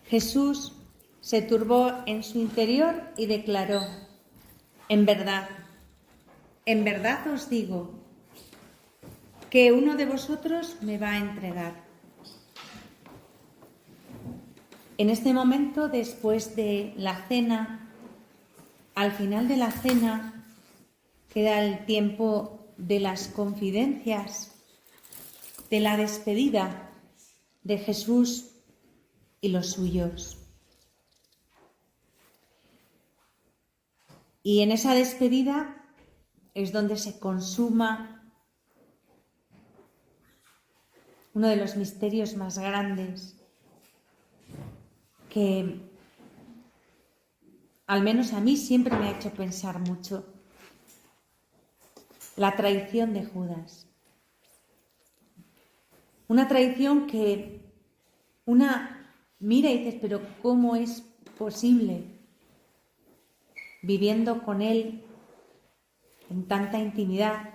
Jesús se turbó en su interior y declaró: en verdad os digo que uno de vosotros me va a entregar. En este momento, después de la cena, al final de la cena, queda el tiempo de las confidencias, de la despedida de Jesús y los suyos. Y en esa despedida es donde se consuma uno de los misterios más grandes que, al menos a mí, siempre me ha hecho pensar mucho: la traición de Judas. Una traición que una mira y dices, pero ¿cómo es posible, viviendo con él en tanta intimidad?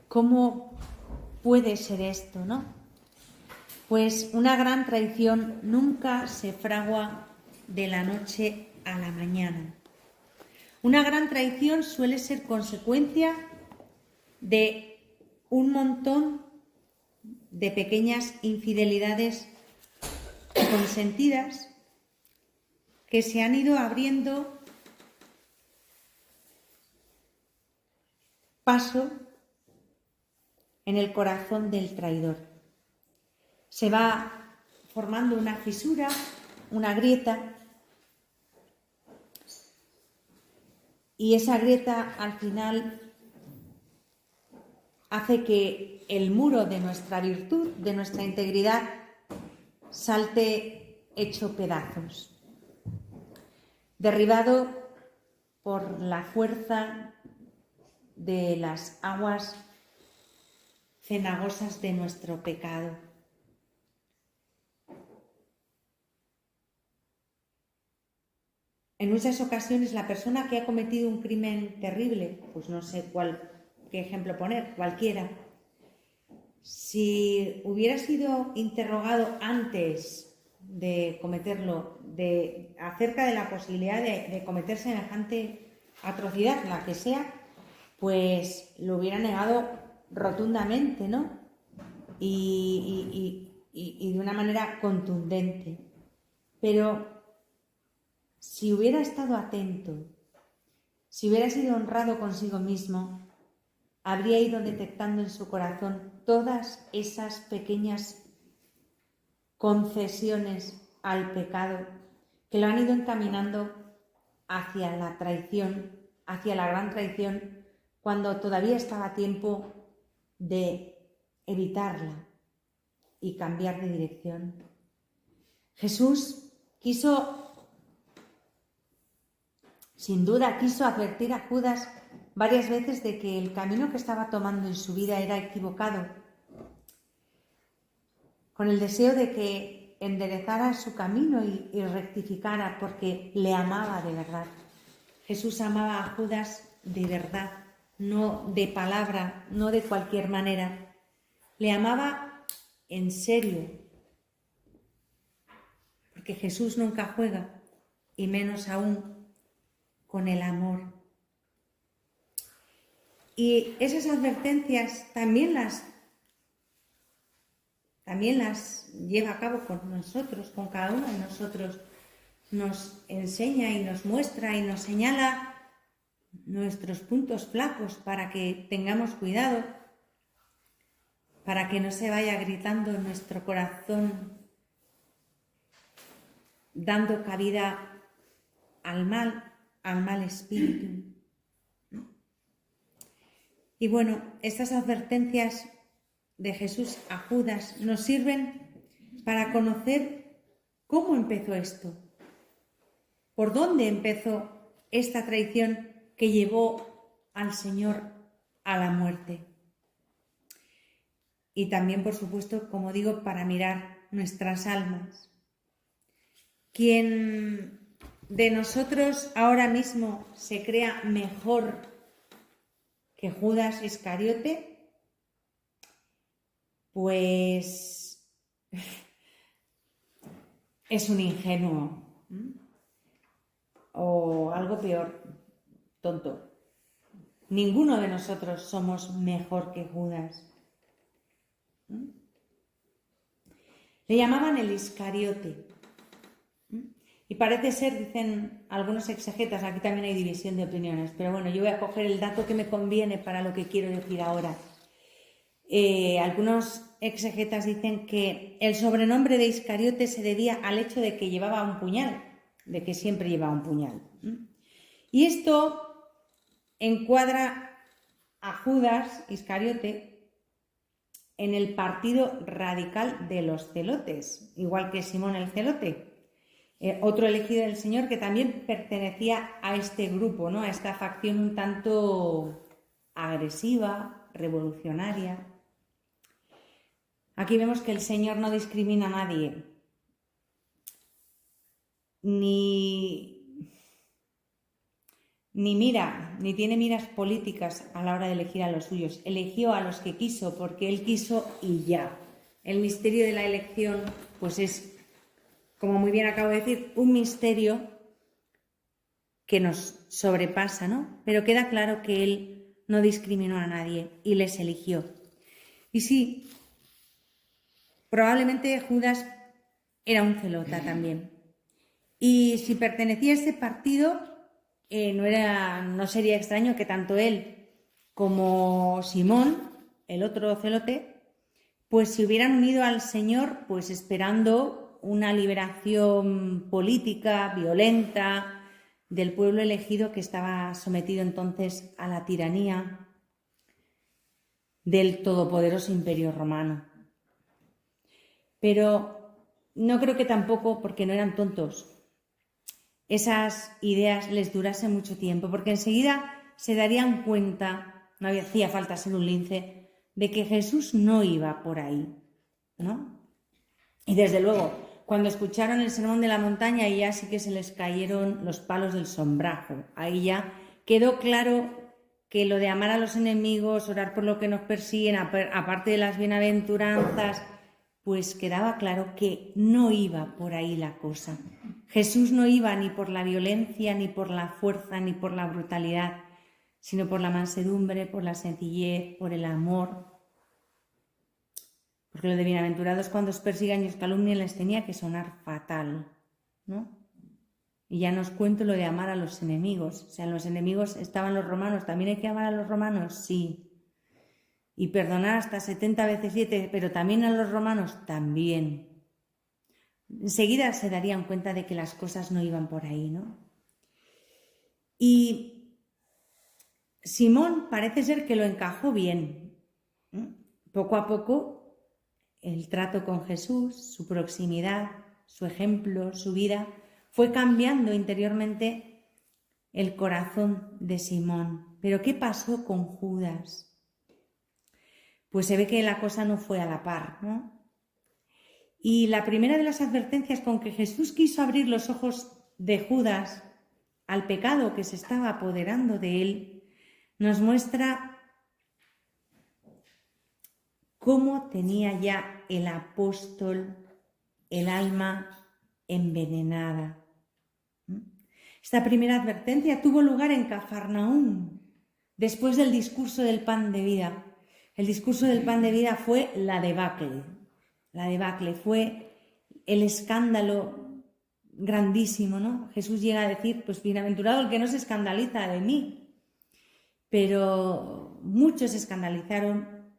¿Cómo puede ser esto, no? Pues una gran traición nunca se fragua de la noche a la mañana. Una gran traición suele ser consecuencia de un montón de pequeñas infidelidades consentidas que se han ido abriendo paso en el corazón del traidor. Se va formando una fisura, una grieta, y esa grieta al final hace que el muro de nuestra virtud, de nuestra integridad, salte hecho pedazos, derribado por la fuerza de las aguas cenagosas de nuestro pecado. En muchas ocasiones la persona que ha cometido un crimen terrible, pues no sé qué ejemplo poner, cualquiera, si hubiera sido interrogado antes de cometerlo, acerca de la posibilidad de cometer semejante atrocidad, la que sea, pues lo hubiera negado rotundamente, ¿no? Y de una manera contundente. Pero si hubiera estado atento, si hubiera sido honrado consigo mismo, habría ido detectando en su corazón todas esas pequeñas concesiones al pecado que lo han ido encaminando hacia la traición, hacia la gran traición, cuando todavía estaba a tiempo de evitarla y cambiar de dirección. Jesús sin duda quiso advertir a Judas varias veces de que el camino que estaba tomando en su vida era equivocado, con el deseo de que enderezara su camino y rectificara, porque le amaba de verdad. Jesús amaba a Judas de verdad, no de palabra, no de cualquier manera. Le amaba en serio, porque Jesús nunca juega, y menos aún con el amor. Y esas advertencias también las lleva a cabo con nosotros, con cada uno de nosotros. Nos enseña y nos muestra y nos señala nuestros puntos flacos para que tengamos cuidado, para que no se vaya gritando en nuestro corazón, dando cabida al mal espíritu. Y bueno, estas advertencias de Jesús a Judas nos sirven para conocer cómo empezó esto, por dónde empezó esta traición que llevó al Señor a la muerte. Y también, por supuesto, como digo, para mirar nuestras almas. Quien de nosotros ahora mismo se crea mejor que Judas Iscariote, pues es un ingenuo, o algo peor, tonto. Ninguno de nosotros somos mejor que Judas. Le llamaban el Iscariote. Y parece ser, dicen algunos exegetas, aquí también hay división de opiniones, pero bueno, yo voy a coger el dato que me conviene para lo que quiero decir ahora. Algunos exegetas dicen que el sobrenombre de Iscariote se debía al hecho de que llevaba un puñal, de que siempre llevaba un puñal. Y esto encuadra a Judas Iscariote en el partido radical de los celotes, igual que Simón el celote. Otro elegido del Señor que también pertenecía a este grupo, ¿no? A esta facción un tanto agresiva, revolucionaria. Aquí vemos que el Señor no discrimina a nadie, ni tiene miras políticas a la hora de elegir a los suyos. Eligió a los que quiso porque Él quiso y ya. El misterio de la elección, pues es, como muy bien acabo de decir, un misterio que nos sobrepasa, ¿no? Pero queda claro que Él no discriminó a nadie y les eligió. Y sí, probablemente Judas era un celota también. Y si pertenecía a ese partido, no sería extraño que tanto él como Simón, el otro celote, pues se hubieran unido al Señor, pues esperando una liberación política, violenta, del pueblo elegido que estaba sometido entonces a la tiranía del todopoderoso Imperio Romano. Pero no creo que tampoco, porque no eran tontos, esas ideas les durasen mucho tiempo, porque enseguida se darían cuenta, no hacía falta ser un lince, de que Jesús no iba por ahí, ¿no? Y desde luego, cuando escucharon el sermón de la montaña, ahí ya sí que se les cayeron los palos del sombrajo. Ahí ya quedó claro que lo de amar a los enemigos, orar por lo que nos persiguen, aparte de las bienaventuranzas, pues quedaba claro que no iba por ahí la cosa. Jesús no iba ni por la violencia, ni por la fuerza, ni por la brutalidad, sino por la mansedumbre, por la sencillez, por el amor. Porque lo de bienaventurados cuando os persigan y os calumnien les tenía que sonar fatal, ¿no? Y ya no os cuento lo de amar a los enemigos. O sea, en los enemigos estaban los romanos. ¿También hay que amar a los romanos? Sí. Y perdonar hasta 70 veces 7, pero también a los romanos, también. Enseguida se darían cuenta de que las cosas no iban por ahí, ¿no? Y Simón parece ser que lo encajó bien. Poco a poco, el trato con Jesús, su proximidad, su ejemplo, su vida, fue cambiando interiormente el corazón de Simón. Pero ¿qué pasó con Judas? Pues se ve que la cosa no fue a la par, ¿no? Y la primera de las advertencias con que Jesús quiso abrir los ojos de Judas al pecado que se estaba apoderando de él, nos muestra cómo tenía ya el apóstol el alma envenenada. Esta primera advertencia tuvo lugar en Cafarnaúm, después del discurso del pan de vida. El discurso del pan de vida fue la debacle. La debacle fue el escándalo grandísimo, ¿no? Jesús llega a decir, pues bienaventurado el que no se escandaliza de mí. Pero muchos se escandalizaron.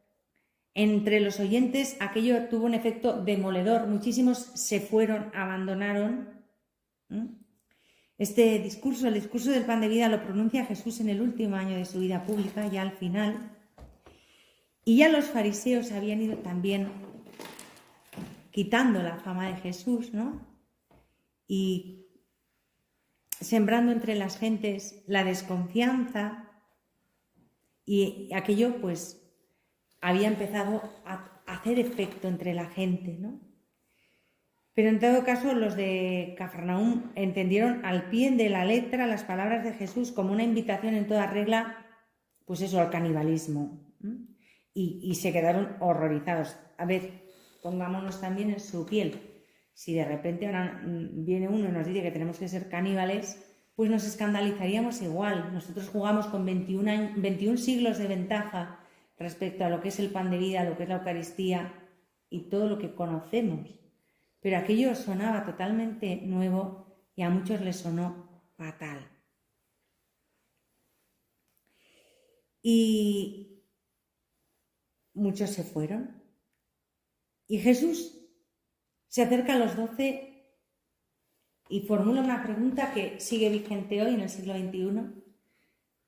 Entre los oyentes aquello tuvo un efecto demoledor. Muchísimos se fueron, abandonaron. Este discurso, el discurso del pan de vida, lo pronuncia Jesús en el último año de su vida pública, ya al final. Y ya los fariseos habían ido también quitando la fama de Jesús, ¿no? Y sembrando entre las gentes la desconfianza, y aquello pues había empezado a hacer efecto entre la gente, ¿no? Pero en todo caso los de Cafarnaúm entendieron al pie de la letra las palabras de Jesús como una invitación en toda regla, pues eso, al canibalismo, y se quedaron horrorizados. A ver, pongámonos también en su piel. Si de repente ahora viene uno y nos dice que tenemos que ser caníbales, pues nos escandalizaríamos igual. Nosotros jugamos con 21 siglos de ventaja respecto a lo que es el pan de vida, lo que es la Eucaristía y todo lo que conocemos. Pero aquello sonaba totalmente nuevo y a muchos les sonó fatal. Y muchos se fueron. Y Jesús se acerca a los 12 y formula una pregunta que sigue vigente hoy en el siglo XXI,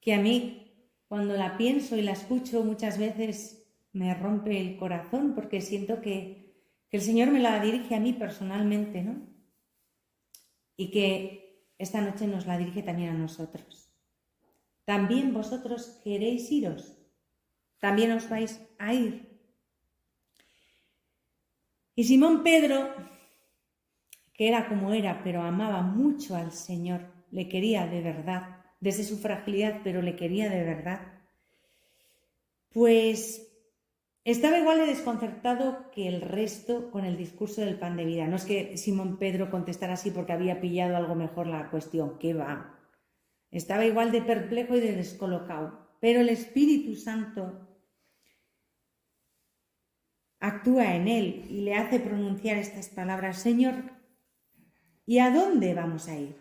que a mí, cuando la pienso y la escucho muchas veces, me rompe el corazón porque siento que el Señor me la dirige a mí personalmente, ¿no? Y que esta noche nos la dirige también a nosotros. ¿También vosotros queréis iros? ¿También os vais a ir? Y Simón Pedro, que era como era, pero amaba mucho al Señor, le quería de verdad, desde su fragilidad, pero le quería de verdad, pues estaba igual de desconcertado que el resto con el discurso del pan de vida. No es que Simón Pedro contestara así porque había pillado algo mejor la cuestión, ¿qué va? Estaba igual de perplejo y de descolocado, pero el Espíritu Santo actúa en él y le hace pronunciar estas palabras: Señor, ¿y a dónde vamos a ir?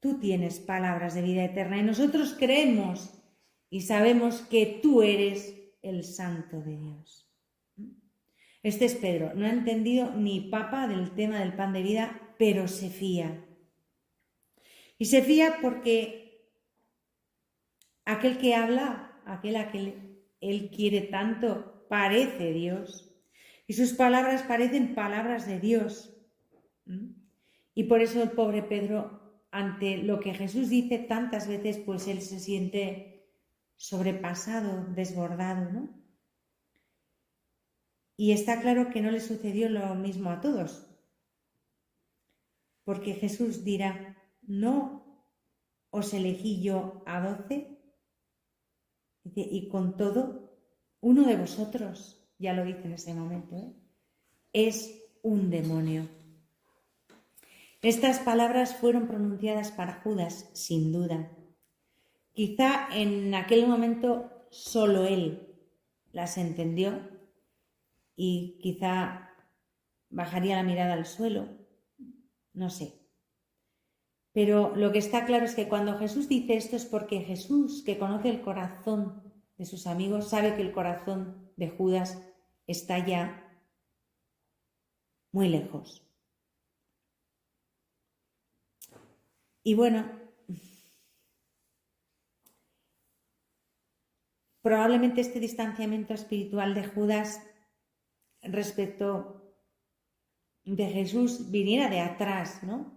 Tú tienes palabras de vida eterna y nosotros creemos y sabemos que tú eres el Santo de Dios. Este es Pedro, no ha entendido ni papa del tema del pan de vida, pero se fía. Y se fía porque aquel que habla, aquel a que él quiere tanto, parece Dios. Y sus palabras parecen palabras de Dios. Y por eso el pobre Pedro, ante lo que Jesús dice tantas veces, pues él se siente sobrepasado, desbordado, ¿no? Y está claro que no le sucedió lo mismo a todos, porque Jesús dirá: ¿no os elegí yo a 12? Y con todo, uno de vosotros, ya lo dice en ese momento, es un demonio. Estas palabras fueron pronunciadas para Judas, sin duda. Quizá en aquel momento solo él las entendió y quizá bajaría la mirada al suelo, no sé. Pero lo que está claro es que cuando Jesús dice esto es porque Jesús, que conoce el corazón de sus amigos, sabe que el corazón de Judas está ya muy lejos. Y bueno, probablemente este distanciamiento espiritual de Judas respecto de Jesús viniera de atrás, ¿no?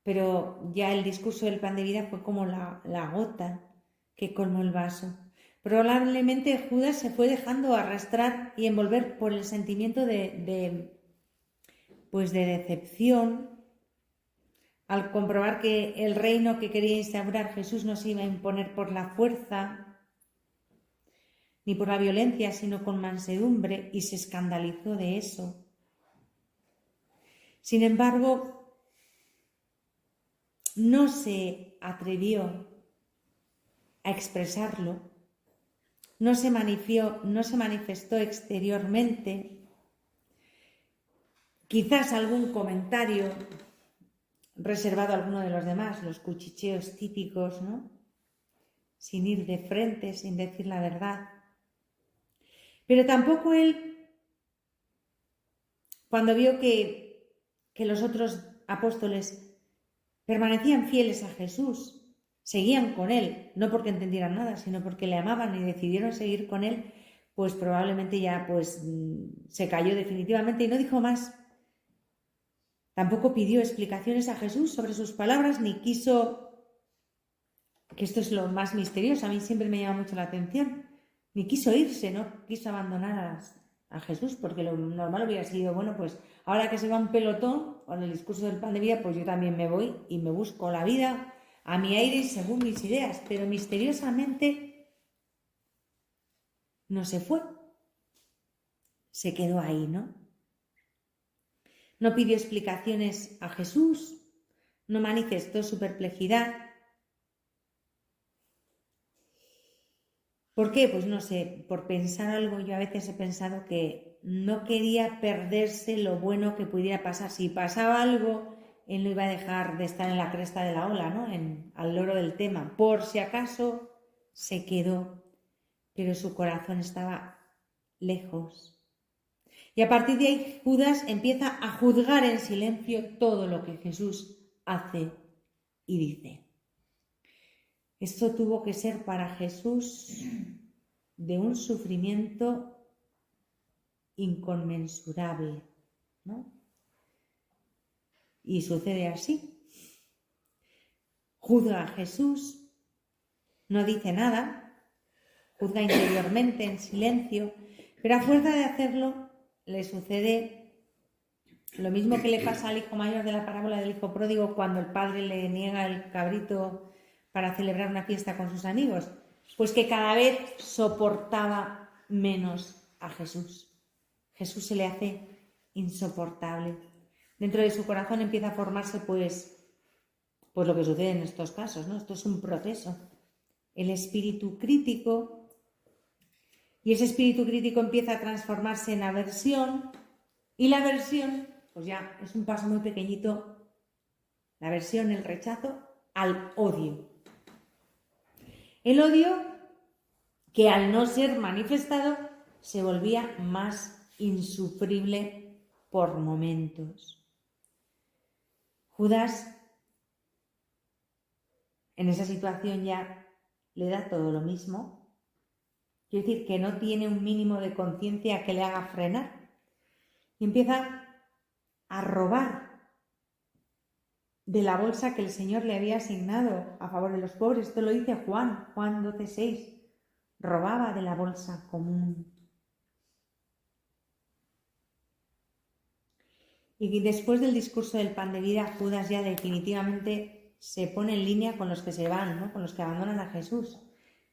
Pero ya el discurso del pan de vida fue como la gota que colmó el vaso. Probablemente Judas se fue dejando arrastrar y envolver por el sentimiento de decepción, al comprobar que el reino que quería instaurar Jesús no se iba a imponer por la fuerza ni por la violencia, sino con mansedumbre, y se escandalizó de eso. Sin embargo, no se atrevió a expresarlo, no se manifestó exteriormente. Quizás algún comentario reservado a alguno de los demás, los cuchicheos típicos, ¿no? Sin ir de frente, sin decir la verdad. Pero tampoco él, cuando vio que los otros apóstoles permanecían fieles a Jesús, seguían con él, no porque entendieran nada, sino porque le amaban y decidieron seguir con él, pues probablemente ya se cayó definitivamente y no dijo más. Tampoco pidió explicaciones a Jesús sobre sus palabras, ni quiso, que esto es lo más misterioso, a mí siempre me llama mucho la atención, ni quiso irse, no quiso abandonar a Jesús, porque lo normal hubiera sido, bueno, pues ahora que se va un pelotón con el discurso del pan de vida, pues yo también me voy y me busco la vida a mi aire y según mis ideas, pero misteriosamente no se fue, se quedó ahí, ¿no? No pidió explicaciones a Jesús, no manifestó su perplejidad. ¿Por qué? Pues no sé, por pensar algo, yo a veces he pensado que no quería perderse lo bueno que pudiera pasar. Si pasaba algo, él no iba a dejar de estar en la cresta de la ola, ¿no? Al loro del tema. Por si acaso se quedó, pero su corazón estaba lejos. Y a partir de ahí Judas empieza a juzgar en silencio todo lo que Jesús hace y dice. Esto tuvo que ser para Jesús de un sufrimiento inconmensurable, ¿no? Y sucede así. Juzga a Jesús, no dice nada, juzga interiormente en silencio, pero a fuerza de hacerlo le sucede lo mismo que le pasa al hijo mayor de la parábola del hijo pródigo cuando el padre le niega el cabrito para celebrar una fiesta con sus amigos, pues que cada vez soportaba menos a Jesús. Jesús se le hace insoportable. Dentro de su corazón empieza a formarse pues lo que sucede en estos casos, ¿no? Esto es un proceso. El espíritu crítico, y ese espíritu crítico empieza a transformarse en aversión, y la aversión, pues ya es un paso muy pequeñito, la aversión, el rechazo, al odio. El odio que al no ser manifestado se volvía más insufrible por momentos. Judas en esa situación ya le da todo lo mismo. Quiere decir que no tiene un mínimo de conciencia que le haga frenar. Y empieza a robar de la bolsa que el Señor le había asignado a favor de los pobres. Esto lo dice Juan 12:6. Robaba de la bolsa común. Y después del discurso del pan de vida, Judas ya definitivamente se pone en línea con los que se van, ¿no? Con los que abandonan a Jesús.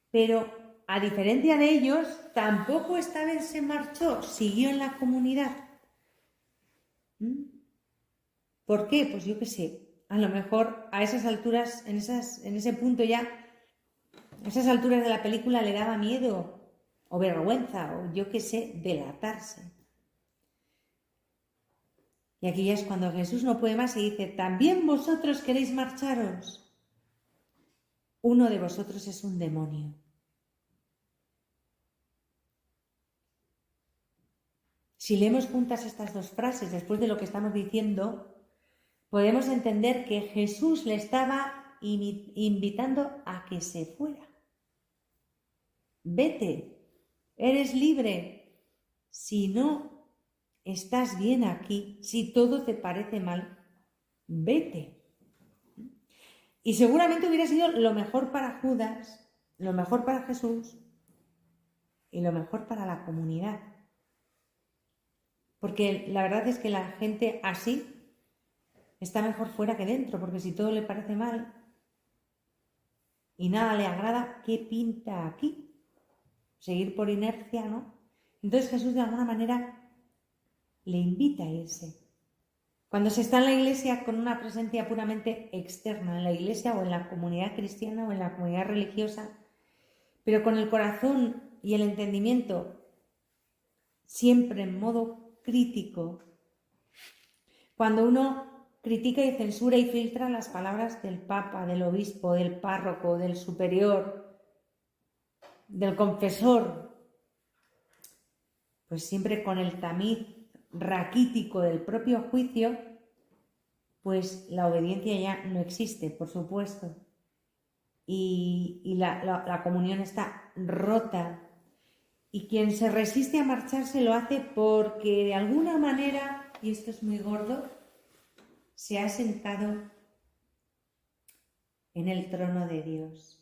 Pero a diferencia de ellos, tampoco esta vez se marchó, siguió en la comunidad. ¿Por qué? Pues yo qué sé. A lo mejor a esas alturas, en ese punto ya, a esas alturas de la película le daba miedo o vergüenza o yo qué sé, delatarse. Y aquí ya es cuando Jesús no puede más y dice, ¿también vosotros queréis marcharos? Uno de vosotros es un demonio. Si leemos juntas estas dos frases después de lo que estamos diciendo, podemos entender que Jesús le estaba invitando a que se fuera. Vete, eres libre. Si no estás bien aquí, si todo te parece mal, vete. Y seguramente hubiera sido lo mejor para Judas, lo mejor para Jesús y lo mejor para la comunidad. Porque la verdad es que la gente así está mejor fuera que dentro, porque si todo le parece mal y nada le agrada, ¿qué pinta aquí? Seguir por inercia, ¿no? Entonces Jesús de alguna manera le invita a irse. Cuando se está en la iglesia con una presencia puramente externa, en la iglesia o en la comunidad cristiana o en la comunidad religiosa, pero con el corazón y el entendimiento siempre en modo crítico, cuando uno critica y censura y filtra las palabras del Papa, del obispo, del párroco, del superior, del confesor, pues siempre con el tamiz raquítico del propio juicio, pues la obediencia ya no existe, por supuesto. Y la comunión está rota. Y quien se resiste a marcharse lo hace porque de alguna manera, y esto es muy gordo, se ha sentado en el trono de Dios.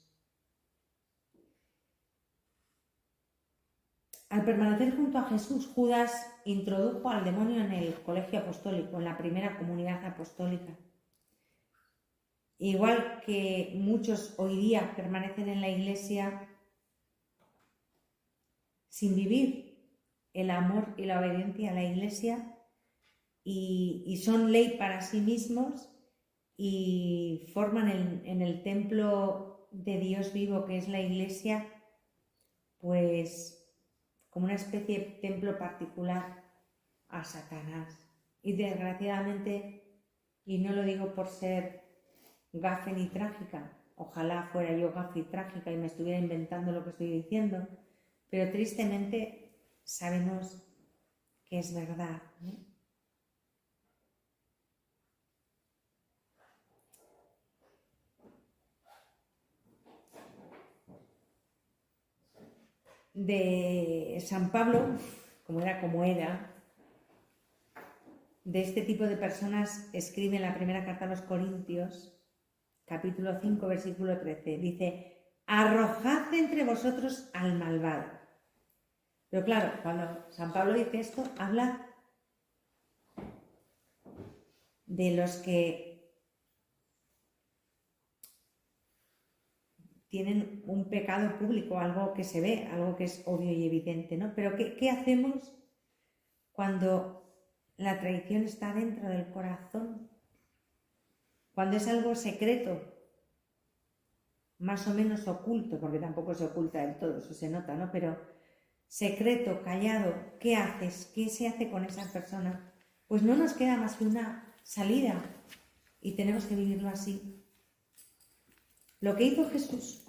Al permanecer junto a Jesús, Judas introdujo al demonio en el colegio apostólico, en la primera comunidad apostólica. Igual que muchos hoy día permanecen en la iglesia sin vivir el amor y la obediencia a la iglesia, y son ley para sí mismos y forman en el templo de Dios vivo, que es la Iglesia, pues como una especie de templo particular a Satanás. Y desgraciadamente, y no lo digo por ser gafe ni trágica, ojalá fuera yo gafe y trágica y me estuviera inventando lo que estoy diciendo, pero tristemente sabemos que es verdad, ¿no? De San Pablo, como era, de este tipo de personas escribe en la primera carta a los Corintios, capítulo 5, versículo 13, dice: arrojad entre vosotros al malvado. Pero claro, cuando San Pablo dice esto, habla de los que tienen un pecado público, algo que se ve, algo que es obvio y evidente, ¿no? Pero ¿qué hacemos cuando la traición está dentro del corazón? Cuando es algo secreto, más o menos oculto, porque tampoco se oculta del todo, eso se nota, ¿no? Pero secreto, callado, ¿qué haces? ¿Qué se hace con esa persona? Pues no nos queda más que una salida y tenemos que vivirlo así. Lo que hizo Jesús.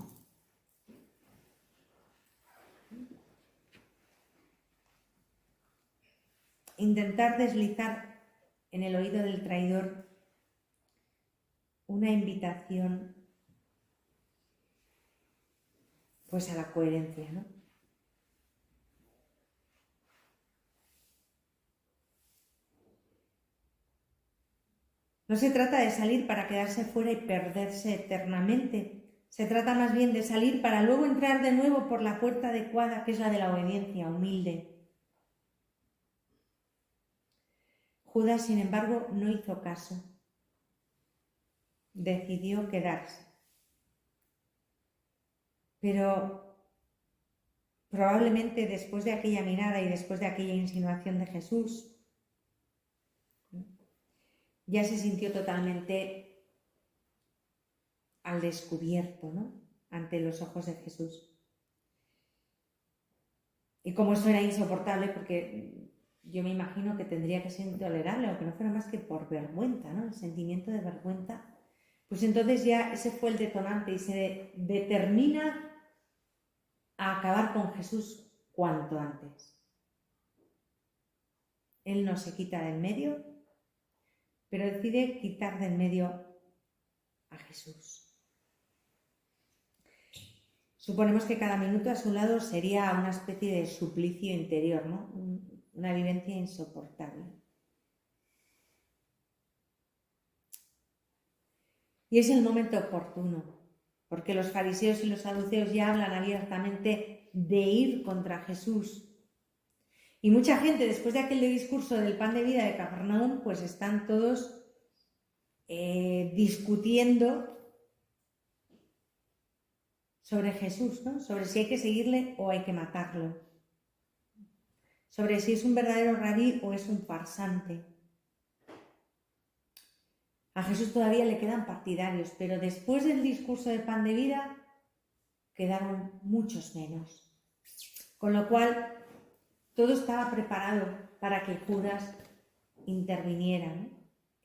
Intentar deslizar en el oído del traidor una invitación pues a la coherencia, ¿no? No se trata de salir para quedarse fuera y perderse eternamente. Se trata más bien de salir para luego entrar de nuevo por la puerta adecuada, que es la de la obediencia humilde. Judas, sin embargo, no hizo caso. Decidió quedarse. Pero probablemente después de aquella mirada y después de aquella insinuación de Jesús, ya se sintió totalmente al descubierto, ¿no? Ante los ojos de Jesús. Y como eso era insoportable, porque yo me imagino que tendría que ser intolerable, aunque no fuera más que por vergüenza, ¿no? El sentimiento de vergüenza. Pues entonces ya ese fue el detonante y se determina a acabar con Jesús cuanto antes. Él no se quita del medio, pero decide quitar del medio a Jesús. Suponemos que cada minuto a su lado sería una especie de suplicio interior, ¿no? Una vivencia insoportable. Y es el momento oportuno, porque los fariseos y los saduceos ya hablan abiertamente de ir contra Jesús. Y mucha gente, después de aquel discurso del pan de vida de Cafarnaúm, pues están todos discutiendo sobre Jesús, ¿no? Sobre si hay que seguirle o hay que matarlo. Sobre si es un verdadero rabí o es un farsante. A Jesús todavía le quedan partidarios, pero después del discurso de pan de vida quedaron muchos menos. Con lo cual, todo estaba preparado para que Judas interviniera, ¿no?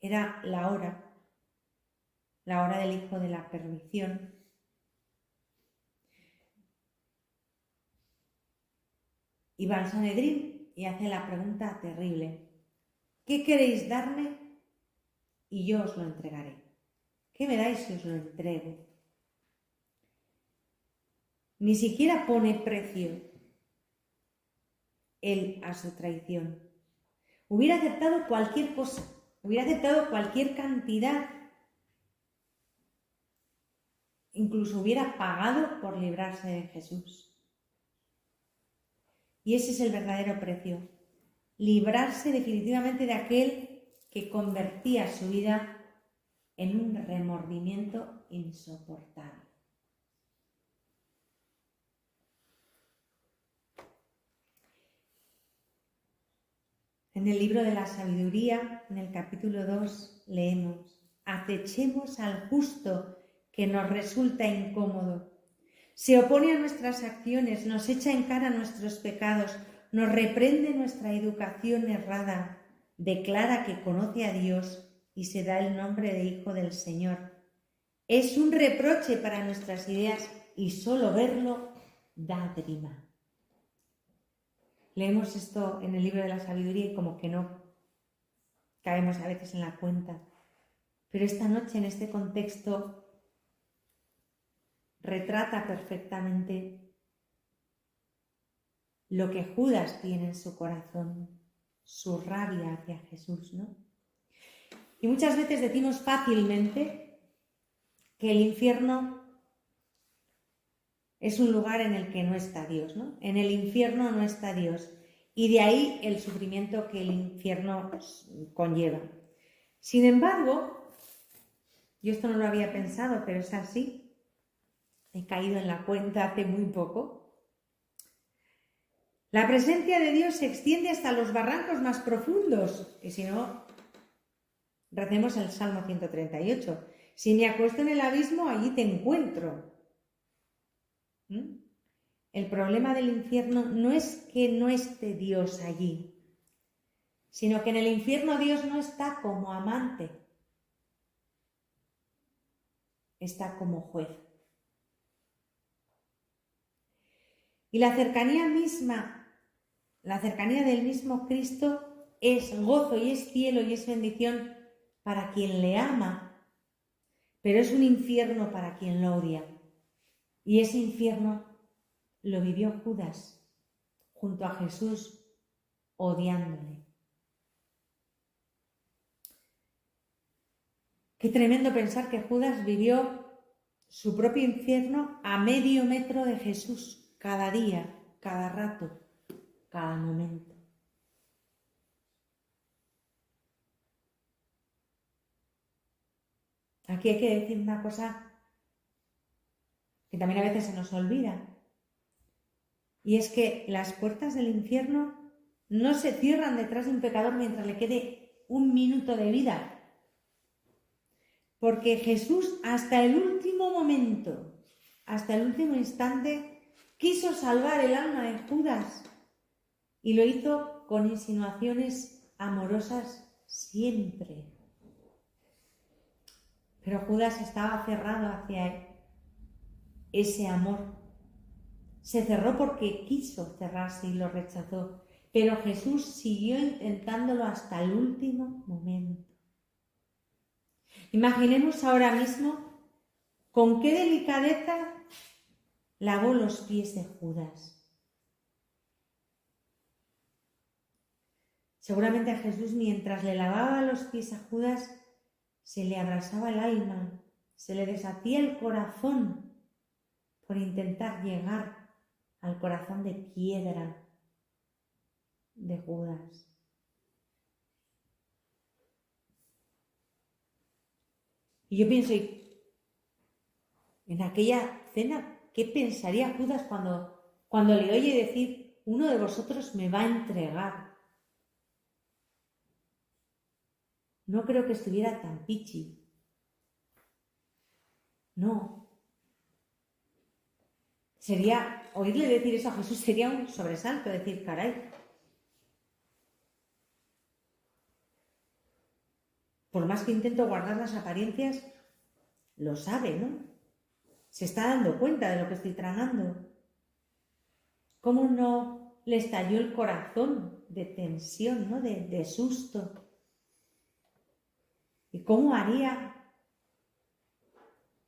Era la hora del hijo de la perdición. Y va al Sanedrín y hace la pregunta terrible: ¿qué queréis darme? Y yo os lo entregaré. ¿Qué me dais si os lo entrego? Ni siquiera pone precio él a su traición. Hubiera aceptado cualquier cosa, hubiera aceptado cualquier cantidad, incluso hubiera pagado por librarse de Jesús. Y ese es el verdadero precio, librarse definitivamente de aquel que convertía su vida en un remordimiento insoportable. En el libro de la sabiduría, en el capítulo 2, leemos: acechemos al justo que nos resulta incómodo. Se opone a nuestras acciones, nos echa en cara nuestros pecados, nos reprende nuestra educación errada, declara que conoce a Dios y se da el nombre de hijo del Señor. Es un reproche para nuestras ideas y solo verlo da grima. Leemos esto en el libro de la sabiduría y como que no caemos a veces en la cuenta. Pero esta noche, en este contexto, retrata perfectamente lo que Judas tiene en su corazón, su rabia hacia Jesús, ¿no? Y muchas veces decimos fácilmente que el infierno es un lugar en el que no está Dios, ¿no? En el infierno no está Dios. Y de ahí el sufrimiento que el infierno conlleva. Sin embargo, yo esto no lo había pensado, pero es así. He caído en la cuenta hace muy poco. La presencia de Dios se extiende hasta los barrancos más profundos. Y si no, recemos el Salmo 138. Si me acuesto en el abismo, allí te encuentro. El problema del infierno no es que no esté Dios allí, sino que en el infierno Dios no está como amante, está como juez. Y la cercanía del mismo Cristo es gozo y es cielo y es bendición para quien le ama, pero es un infierno para quien lo odia. Y ese infierno lo vivió Judas junto a Jesús, odiándole. Qué tremendo pensar que Judas vivió su propio infierno a medio metro de Jesús, cada día, cada rato, cada momento. Aquí hay que decir una cosa que también a veces se nos olvida, y es que las puertas del infierno no se cierran detrás de un pecador mientras le quede un minuto de vida. Porque Jesús hasta el último momento, hasta el último instante, quiso salvar el alma de Judas y lo hizo con insinuaciones amorosas siempre. Pero Judas estaba cerrado hacia ese amor. Se cerró porque quiso cerrarse y lo rechazó. Pero Jesús siguió intentándolo hasta el último momento. Imaginemos ahora mismo con qué delicadeza lavó los pies de Judas. Seguramente a Jesús, mientras le lavaba los pies a Judas, se le abrasaba el alma, se le deshacía el corazón por intentar llegar al corazón de piedra de Judas. Y yo pienso, en aquella cena, ¿qué pensaría Judas cuando le oye decir: uno de vosotros me va a entregar? No creo que estuviera tan pichi. No. Oírle decir eso a Jesús sería un sobresalto, decir: caray. Por más que intento guardar las apariencias, lo sabe, ¿no? Se está dando cuenta de lo que estoy tramando. ¿Cómo no le estalló el corazón de tensión, ¿no? De susto? ¿Y cómo haría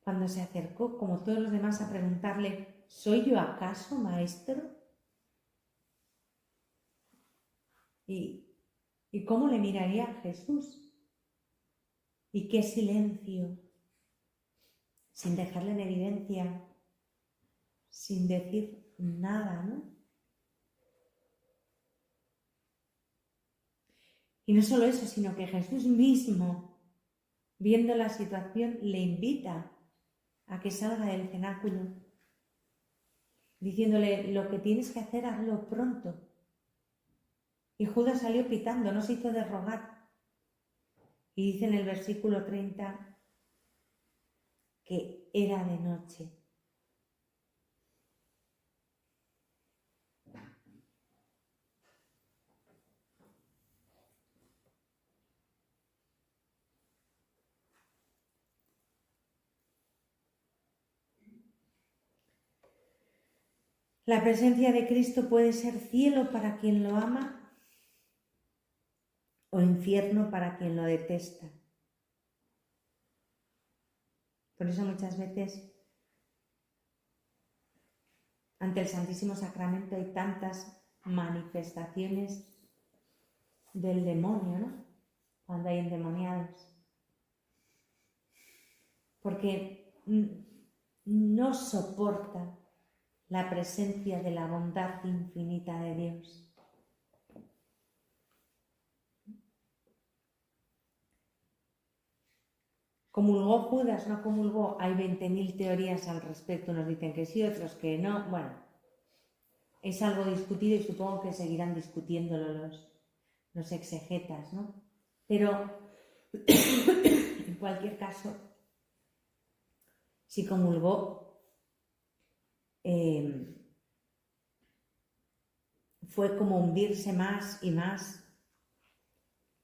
cuando se acercó, como todos los demás, a preguntarle: ¿soy yo acaso, maestro? ¿Y cómo le miraría a Jesús? ¿Y qué silencio? Sin dejarle en evidencia, sin decir nada, ¿no? Y no solo eso, sino que Jesús mismo, viendo la situación, le invita a que salga del cenáculo, diciéndole: lo que tienes que hacer, hazlo pronto. Y Judas salió pitando, no se hizo de rogar. Y dice en el versículo 30 que era de noche. La presencia de Cristo puede ser cielo para quien lo ama o infierno para quien lo detesta. Por eso muchas veces ante el Santísimo Sacramento hay tantas manifestaciones del demonio, ¿no? Cuando hay endemoniados. Porque no soporta la presencia de la bondad infinita de Dios. ¿Comulgó Judas? ¿No comulgó? Hay 20.000 teorías al respecto. Unos dicen que sí, otros que no. Bueno, es algo discutido y supongo que seguirán discutiéndolo los exegetas, ¿no? Pero, en cualquier caso, si comulgó, fue como hundirse más y más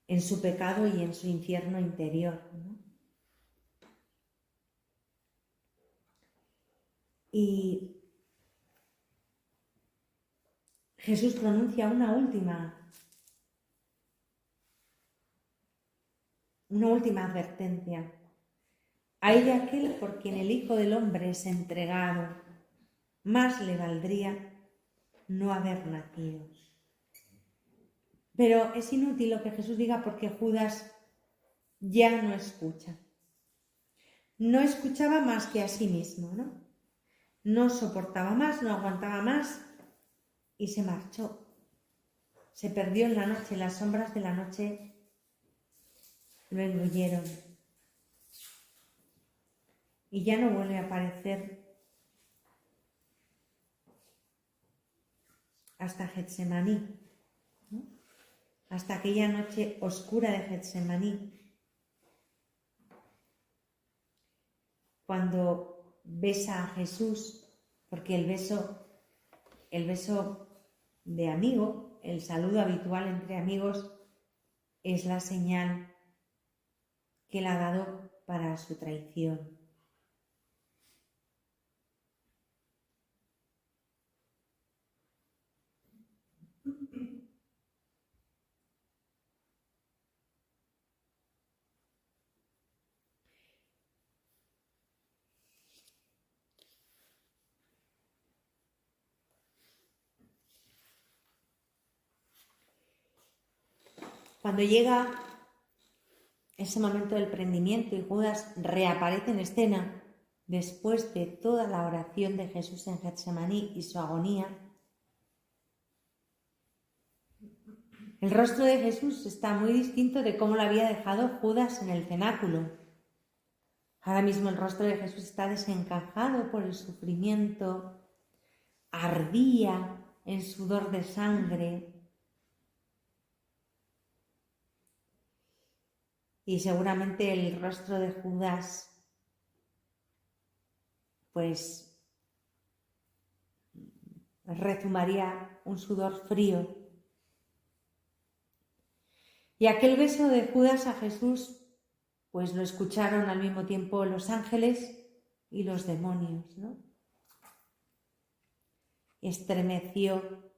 en su pecado y en su infierno interior, ¿no? Y Jesús pronuncia una última advertencia. Hay de aquel por quien el Hijo del Hombre es entregado, más le valdría no haber nacido. Pero es inútil lo que Jesús diga porque Judas ya no escucha. No escuchaba más que a sí mismo, ¿no? No soportaba más, no aguantaba más y se marchó. Se perdió en la noche, las sombras de la noche lo engulleron. Y ya no vuelve a aparecer hasta Getsemaní, ¿no? Hasta aquella noche oscura de Getsemaní, cuando besa a Jesús, porque el beso de amigo, el saludo habitual entre amigos, es la señal que él ha dado para su traición. Cuando llega ese momento del prendimiento y Judas reaparece en escena después de toda la oración de Jesús en Getsemaní y su agonía, el rostro de Jesús está muy distinto de cómo lo había dejado Judas en el cenáculo. Ahora mismo el rostro de Jesús está desencajado por el sufrimiento, ardía en sudor de sangre. Y seguramente el rostro de Judas, pues, rezumaría un sudor frío. Y aquel beso de Judas a Jesús, pues lo escucharon al mismo tiempo los ángeles y los demonios, ¿no? Estremeció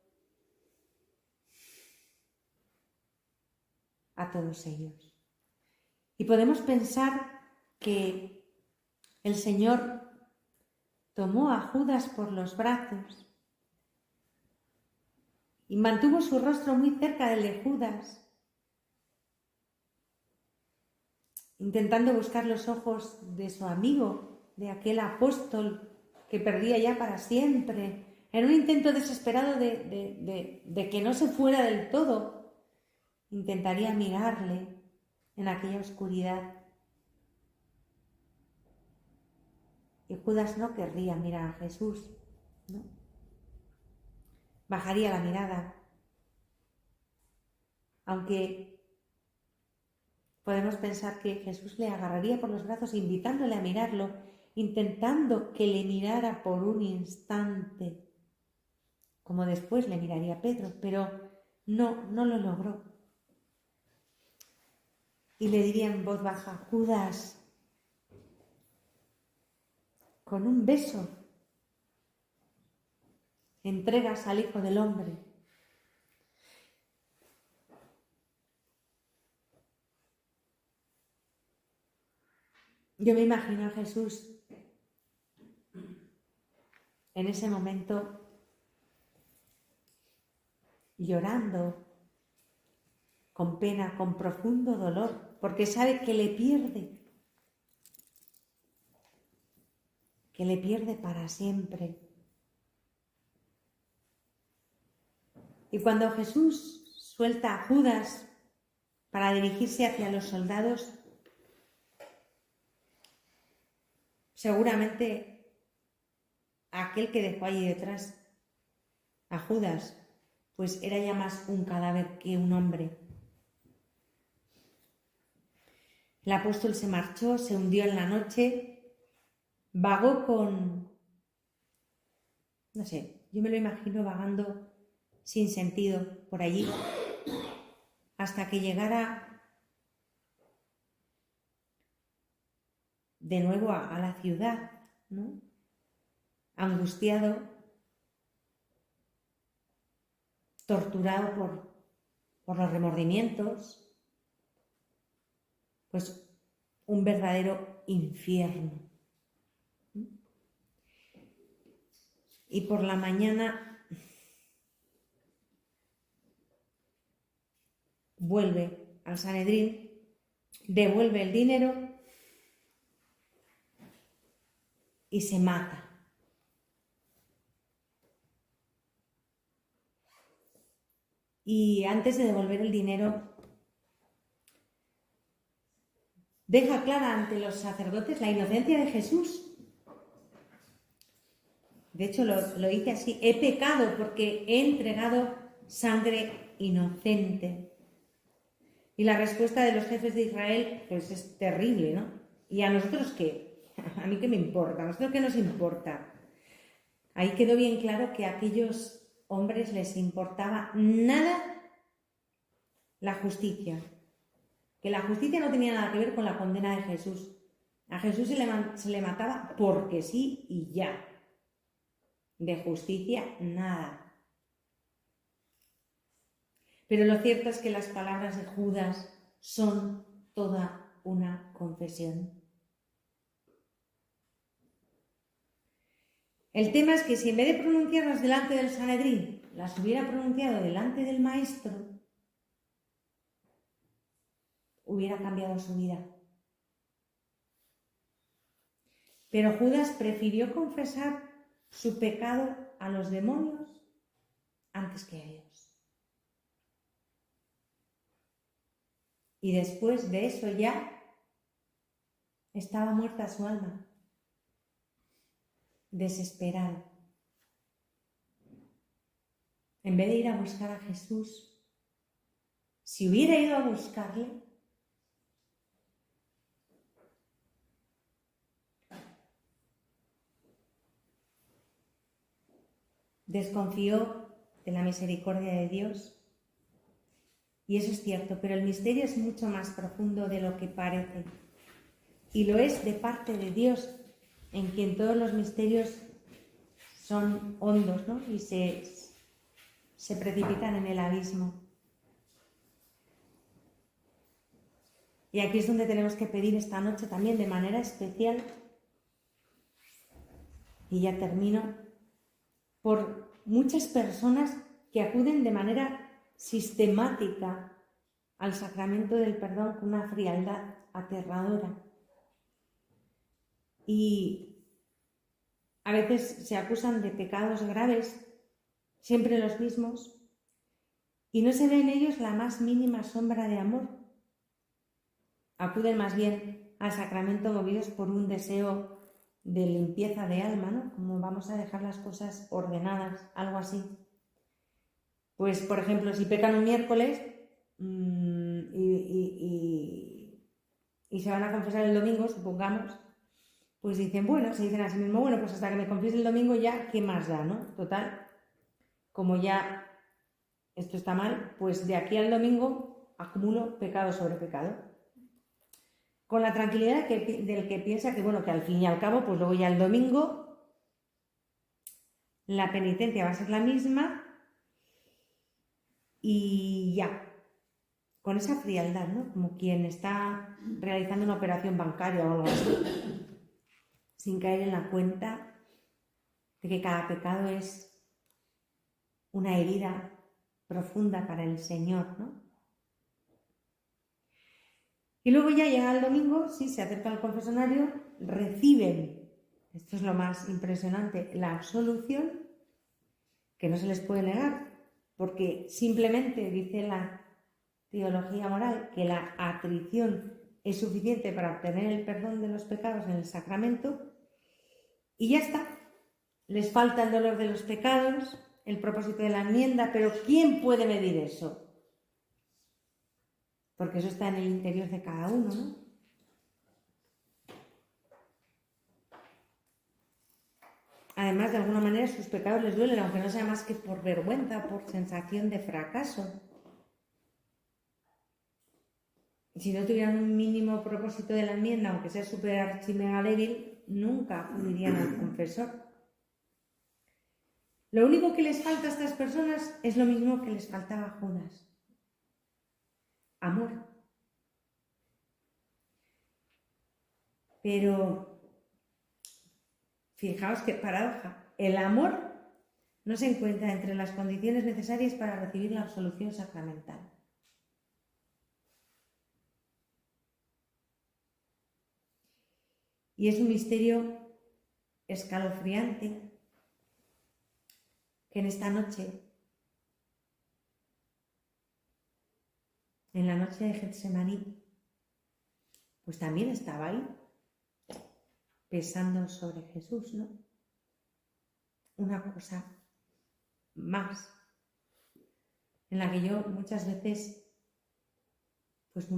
a todos ellos. Y podemos pensar que el Señor tomó a Judas por los brazos y mantuvo su rostro muy cerca del de Judas, intentando buscar los ojos de su amigo, de aquel apóstol que perdía ya para siempre, en un intento desesperado de que no se fuera del todo. Intentaría mirarle en aquella oscuridad. Y Judas no querría mirar a Jesús, ¿no? Bajaría la mirada. aunque podemos pensar que Jesús le agarraría por los brazos invitándole a mirarlo, intentando que le mirara por un instante, como después le miraría Pedro, pero no lo logró. Y le diría en voz baja: Judas, con un beso entregas al Hijo del Hombre. Yo me imagino a Jesús en ese momento llorando, con pena, con profundo dolor, porque sabe que le pierde para siempre. Y cuando Jesús suelta a Judas para dirigirse hacia los soldados, seguramente aquel que dejó allí detrás a Judas, pues era ya más un cadáver que un hombre. El apóstol se marchó, se hundió en la noche, vagó no sé, yo me lo imagino vagando sin sentido por allí, hasta que llegara de nuevo a la ciudad, ¿no? Angustiado, torturado por los remordimientos, pues un verdadero infierno. Y por la mañana vuelve al Sanedrín, devuelve el dinero y se mata. Y antes de devolver el dinero, deja clara ante los sacerdotes la inocencia de Jesús. De hecho, lo dice así: he pecado porque he entregado sangre inocente. Y la respuesta de los jefes de Israel, pues es terrible, ¿no? ¿Y a nosotros qué? ¿A mí qué me importa? ¿A nosotros qué nos importa? Ahí quedó bien claro que a aquellos hombres les importaba nada la justicia. Que la justicia no tenía nada que ver con la condena de Jesús. A Jesús se le mataba porque sí y ya. De justicia, nada. Pero lo cierto es que las palabras de Judas son toda una confesión. El tema es que si en vez de pronunciarlas delante del Sanedrín, las hubiera pronunciado delante del Maestro, hubiera cambiado su vida. Pero Judas prefirió confesar su pecado a los demonios antes que a Dios. Y después de eso ya estaba muerta su alma, desesperado. En vez de ir a buscar a Jesús, si hubiera ido a buscarle, desconfió de la misericordia de Dios. Y eso es cierto, pero el misterio es mucho más profundo de lo que parece. Y lo es de parte de Dios, en quien todos los misterios son hondos, ¿no? Y se precipitan en el abismo. Y aquí es donde tenemos que pedir esta noche también de manera especial, y ya termino, por muchas personas que acuden de manera sistemática al sacramento del perdón con una frialdad aterradora. Y a veces se acusan de pecados graves, siempre los mismos, y no se ve en ellos la más mínima sombra de amor. Acuden más bien al sacramento movidos por un deseo de limpieza de alma, ¿no? Como vamos a dejar las cosas ordenadas, algo así. Pues, por ejemplo, si pecan un miércoles, y se van a confesar el domingo, supongamos, pues dicen, bueno, se dicen a sí mismo, bueno, pues hasta que me confiese el domingo ya, ¿qué más da, no? Total, como ya esto está mal, pues de aquí al domingo acumulo pecado sobre pecado. Con la tranquilidad del que piensa que, bueno, que al fin y al cabo, pues luego ya el domingo la penitencia va a ser la misma y ya, con esa frialdad, ¿no? Como quien está realizando una operación bancaria o algo así, sin caer en la cuenta de que cada pecado es una herida profunda para el Señor, ¿no? Y luego ya llega el domingo, sí, se acercan al confesionario, reciben, esto es lo más impresionante, la absolución, que no se les puede negar, porque simplemente dice la teología moral que la atrición es suficiente para obtener el perdón de los pecados en el sacramento, y ya está. Les falta el dolor de los pecados, el propósito de la enmienda, pero ¿quién puede medir eso? Porque eso está en el interior de cada uno, ¿no? Además, de alguna manera, sus pecados les duelen, aunque no sea más que por vergüenza, por sensación de fracaso. Si no tuvieran un mínimo propósito de la enmienda, aunque sea súper archimega débil, nunca acudirían al confesor. Lo único que les falta a estas personas es lo mismo que les faltaba a Judas: amor. Pero fijaos qué paradoja. El amor no se encuentra entre las condiciones necesarias para recibir la absolución sacramental. Y es un misterio escalofriante que en esta noche, en la noche de Getsemaní, pues también estaba ahí, pesando sobre Jesús, ¿no? Una cosa más, en la que yo muchas veces, pues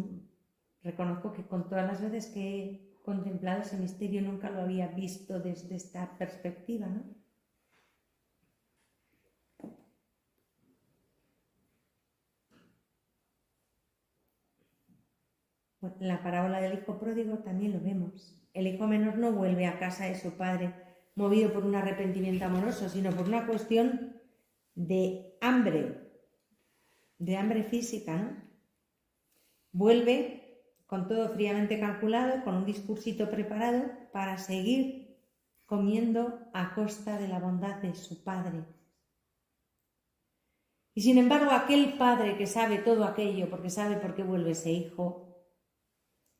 reconozco que con todas las veces que he contemplado ese misterio nunca lo había visto desde esta perspectiva, ¿no? Bueno, en la parábola del hijo pródigo también lo vemos. El hijo menor no vuelve a casa de su padre movido por un arrepentimiento amoroso, sino por una cuestión de hambre física, ¿no? Vuelve con todo fríamente calculado, con un discursito preparado para seguir comiendo a costa de la bondad de su padre. Y sin embargo, aquel padre que sabe todo aquello, porque sabe por qué vuelve ese hijo,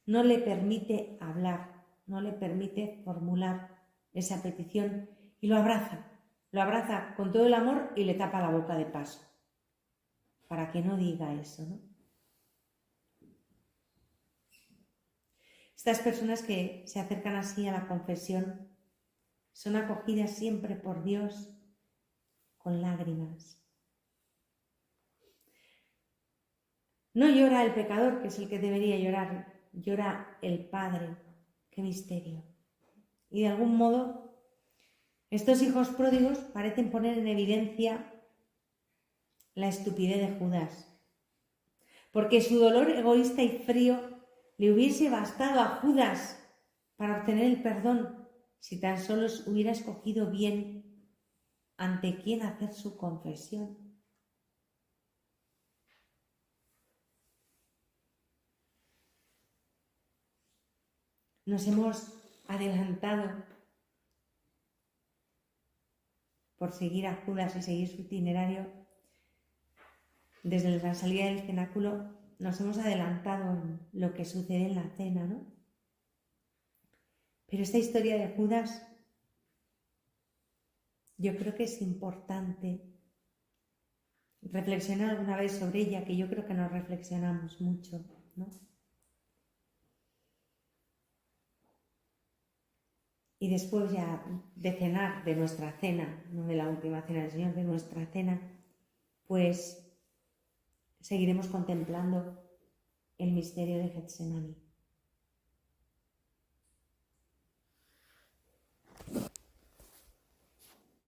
no le permite hablar, no le permite formular esa petición y lo abraza con todo el amor y le tapa la boca de paso, para que no diga eso, ¿no? Estas personas que se acercan así a la confesión son acogidas siempre por Dios con lágrimas. No llora el pecador, que es el que debería llorar, llora el Padre. ¡Qué misterio! Y de algún modo, estos hijos pródigos parecen poner en evidencia la estupidez de Judas, porque su dolor egoísta y frío le hubiese bastado a Judas para obtener el perdón si tan solo hubiera escogido bien ante quién hacer su confesión. Nos hemos adelantado por seguir a Judas y seguir su itinerario. Desde la salida del cenáculo nos hemos adelantado en lo que sucede en la cena, ¿no? Pero esta historia de Judas, yo creo que es importante reflexionar alguna vez sobre ella, que yo creo que no reflexionamos mucho, ¿no? Y después ya de cenar, de nuestra cena, no de la última cena del Señor, de nuestra cena, pues seguiremos contemplando el misterio de Getsemaní.